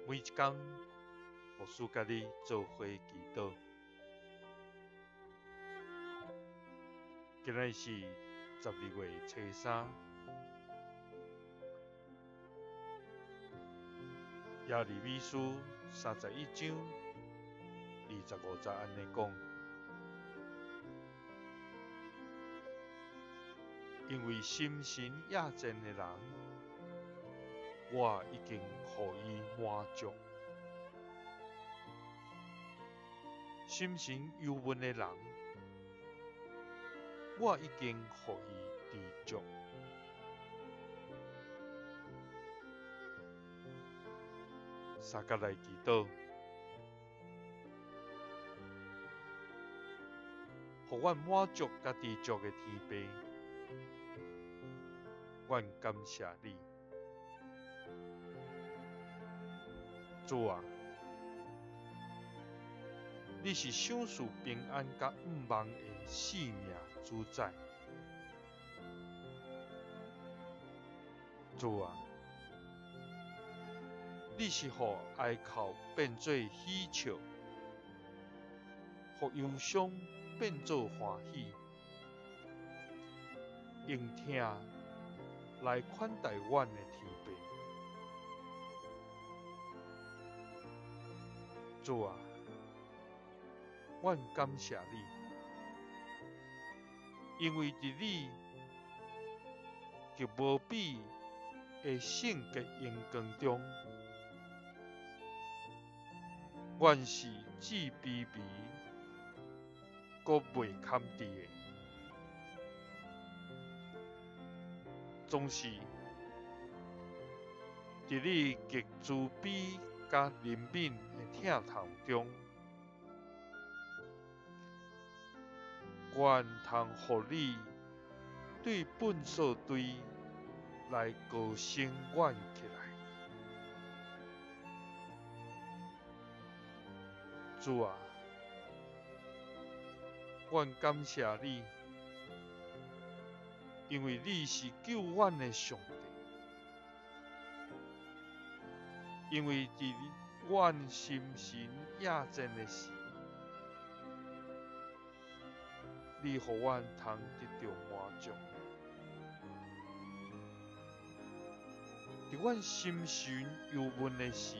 每一天，牧师甲你做伙祈祷。今日是12月初3，耶利米书31章25节安尼讲：因为心神野战的人，我已经予伊满足；心神忧闷的人，我已经予伊知足。三甲来祈祷，予阮满足甲知足的天父，阮感谢你，主啊！你是享受平安甲毋忘的性命主宰，主啊！你是予哀哭变做喜笑，予忧伤变做欢喜，用听来款待阮的天父，主啊！阮感谢你，因为伫你极无比的圣洁阳光中，阮是既卑微，阁未堪治的，总是伫你极慈悲甲怜悯的疼痛中，阮通予你对粪扫堆来高升阮起来。主啊，阮感谢你，因为你是救阮的上帝，因为伫阮心神野战的时，你予阮通得到满足；伫阮心神忧闷的时，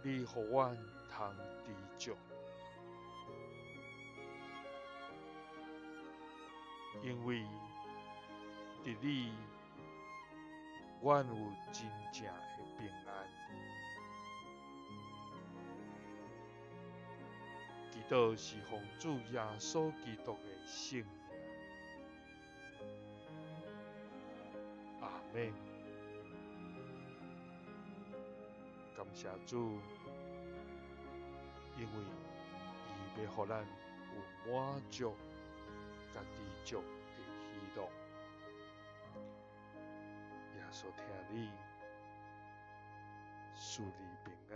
你予阮通知足。因为伫你，阮有真正的平安。祈祷是奉主耶稣基督的圣名。阿们。感谢主，因为伊要予咱有满足甲知足的喜乐。耶稣听你，祝你平安。